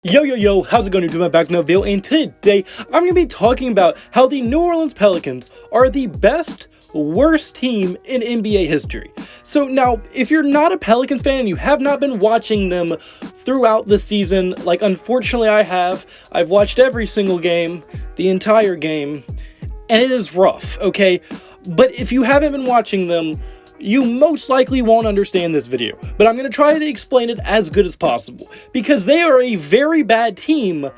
Yo, how's it going? You're doing back in the video, and today I'm going to be talking about how the New Orleans Pelicans are the best, worst team in NBA history. So now, if you're not a Pelicans fan and you have not been watching them throughout the season, like unfortunately I have, I've watched every single game, the entire game, and it is rough, okay? But if you haven't been watching them, you most likely won't understand this video, but I'm going to try to explain it as good as possible, because they are a very bad team,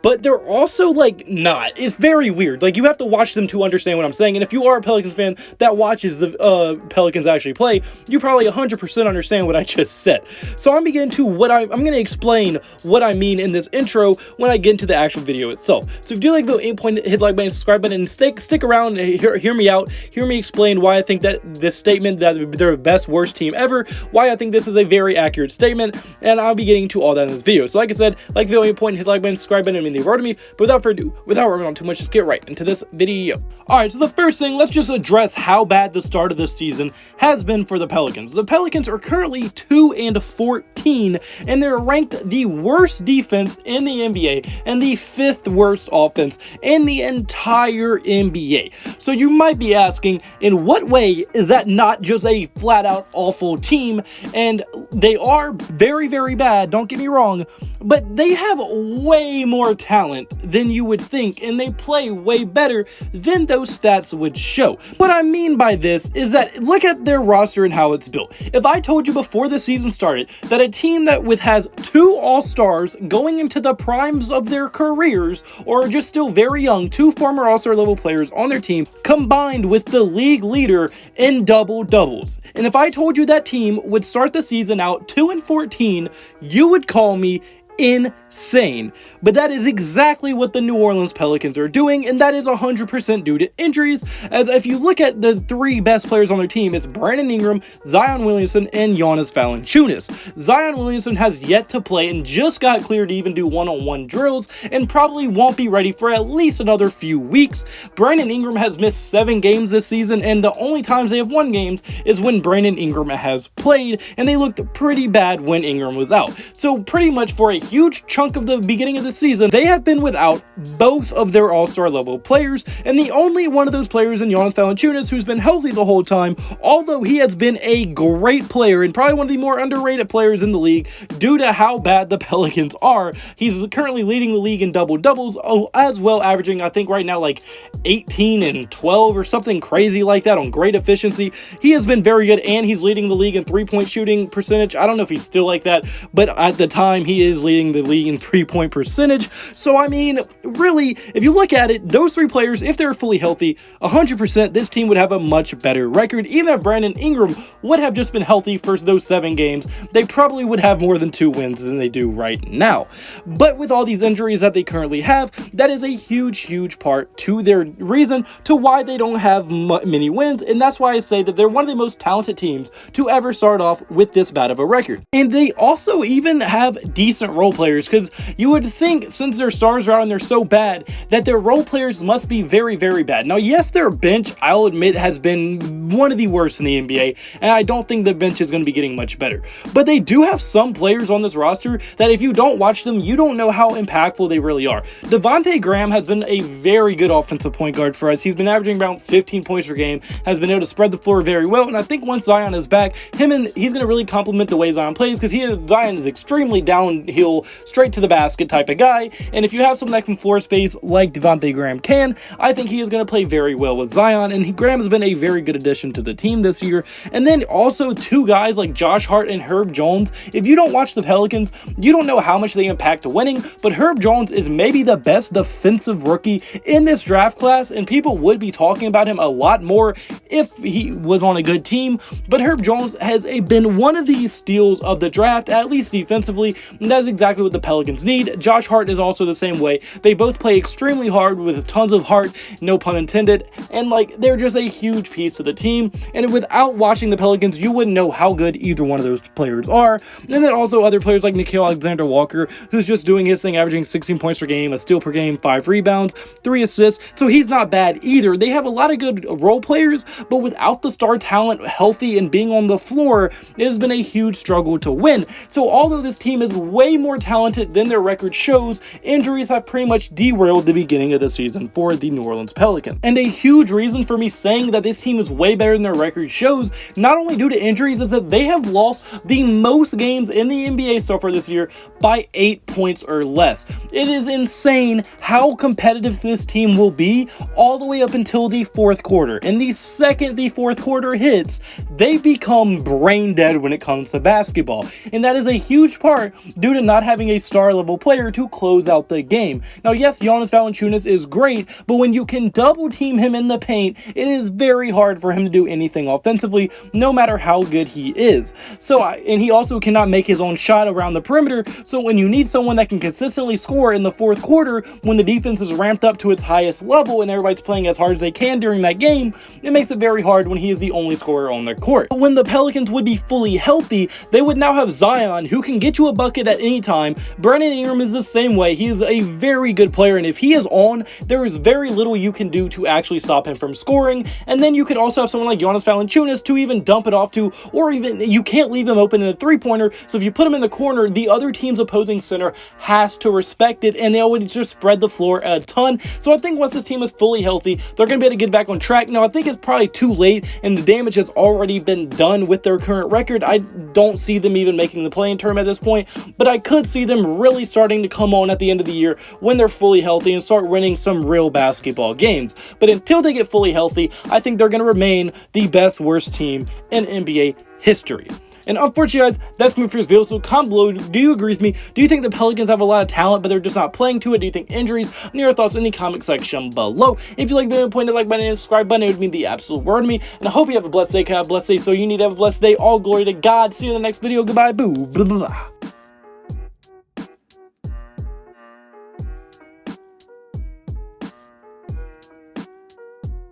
but they're also, like, not. It's very weird. Like, you have to watch them to understand what I'm saying, and if you are a Pelicans fan that watches the Pelicans actually play, you probably 100% understand what I just said. So I'm going to explain what I mean in this intro when I get into the actual video itself. So if you do like the video, hit the like button, subscribe button, and stick around, hear me out, hear me explain why I think that this statement that they're the best, worst team ever, why I think this is a very accurate statement, and I'll be getting to all that in this video. So like I said, like the video, hit the like button, subscribe button, and the word to me. But without further ado, without worrying on too much, just get right into this video. Alright, so the first thing, let's just address how bad the start of this season has been for the Pelicans. The Pelicans are currently 2-14, and they're ranked the worst defense in the NBA and the 5th worst offense in the entire NBA. So you might be asking, in what way is that not just a flat-out awful team? And they are very, very bad, don't get me wrong, but they have way more talent than you would think, and they play way better than those stats would show. What I mean by this is that look at their roster and how it's built. If I told you before the season started that a team that has 2 all-stars going into the primes of their careers, or just still very young, 2 former all-star level players on their team, combined with the league leader in double-doubles, and if I told you that team would start the season out 2-14, you would call me insane. But that is exactly what the New Orleans Pelicans are doing, and that is 100% due to injuries. As if you look at the 3 best players on their team, it's Brandon Ingram, Zion Williamson, and Jonas Valincunas. Zion Williamson has yet to play and just got cleared to even do one-on-one drills, and probably won't be ready for at least another few weeks. Brandon Ingram has missed 7 games this season, and the only times they have won games is when Brandon Ingram has played, and they looked pretty bad when Ingram was out. So pretty much for a huge chunk of the beginning of the season, they have been without both of their all-star level players, and the only one of those players in Jonas Valincunas who's been healthy the whole time, although he has been a great player and probably one of the more underrated players in the league due to how bad the Pelicans are. He's currently leading the league in double-doubles, as well, averaging, I think right now, like 18 and 12 or something crazy like that on great efficiency. He has been very good, and he's leading the league in 3-point shooting percentage. I don't know if he's still like that, but at the time, he is leading the league in 3-point percentage. So I mean, really, if you look at it, those 3 players, if they're fully healthy, 100% this team would have a much better record. Even if Brandon Ingram would have just been healthy for those 7 games, they probably would have more than 2 wins than they do right now. But with all these injuries that they currently have, that is a huge part to their reason to why they don't have many wins, and that's why I say that they're one of the most talented teams to ever start off with this bad of a record. And they also even have decent role players, because you would think, since their stars are out and they're so bad, that their role players must be very bad. Now yes, their bench, I'll admit, has been one of the worst in the NBA, and I don't think the bench is going to be getting much better, but they do have some players on this roster that if you don't watch them, you don't know how impactful they really are. Devontae Graham has been a very good offensive point guard for us. He's been averaging around 15 points per game, has been able to spread the floor very well, and I think once Zion is back, he's going to really complement the way Zion plays, because Zion is extremely downhill, straight to the basket type of guy, and if you have someone that can floor space like Devontae Graham can, I think he is going to play very well with Zion, and Graham has been a very good addition to the team this year. And then also 2 guys like Josh Hart and Herb Jones. If you don't watch the Pelicans, you don't know how much they impact to winning, but Herb Jones is maybe the best defensive rookie in this draft class, and people would be talking about him a lot more if he was on a good team. But Herb Jones has been one of the steals of the draft, at least defensively, and that's exactly what the Pelicans need. Josh Hart is also the same way. They both play extremely hard with tons of heart, no pun intended, and like they're just a huge piece of the team, and without watching the Pelicans, you wouldn't know how good either one of those players are. And then also other players like Nickeil Alexander-Walker, who's just doing his thing, averaging 16 points per game, a steal per game, 5 rebounds, 3 assists, so he's not bad either. They have a lot of good role players, but without the star talent healthy and being on the floor, it has been a huge struggle to win. So although this team is way more more talented than their record shows, injuries have pretty much derailed the beginning of the season for the New Orleans Pelicans. And a huge reason for me saying that this team is way better than their record shows, not only due to injuries, is that they have lost the most games in the NBA so far this year by 8 points or less. It is insane how competitive this team will be all the way up until the fourth quarter. And the second the fourth quarter hits, they become brain dead when it comes to basketball. And that is a huge part due to not having a star level player to close out the game. Now, yes, Jonas Valincunas is great, but when you can double team him in the paint, it is very hard for him to do anything offensively, no matter how good he is. And he also cannot make his own shot around the perimeter, so when you need someone that can consistently score in the fourth quarter, when the defense is ramped up to its highest level and everybody's playing as hard as they can during that game, it makes it very hard when he is the only scorer on the court. But when the Pelicans would be fully healthy, they would now have Zion, who can get you a bucket at any time. Brandon Ingram is the same way. He is a very good player, and if he is on, there is very little you can do to actually stop him from scoring. And then you could also have someone like Jonas Valincunas to even dump it off to, or even you can't leave him open in a three-pointer, so if you put him in the corner, the other team's opposing center has to respect it, and they always just spread the floor a ton. So I think once this team is fully healthy, they're going to be able to get back on track. Now, I think it's probably too late, and the damage has already been done with their current record. I don't see them even making the play-in tournament at this point, but I could see them really starting to come on at the end of the year when they're fully healthy and start winning some real basketball games. But until they get fully healthy, I think they're going to remain the best worst team in NBA history. And unfortunately, guys, that's me for this video. So comment below, do you agree with me? Do you think the Pelicans have a lot of talent, but they're just not playing to it? Do you think injuries? And your thoughts in the comment section below. If you like the video, point the like button and subscribe button. It would mean the absolute world to me. And I hope you have a blessed day. Have a blessed day. So you need to have a blessed day. All glory to God. See you in the next video. Goodbye. Boo. Blah, blah, blah.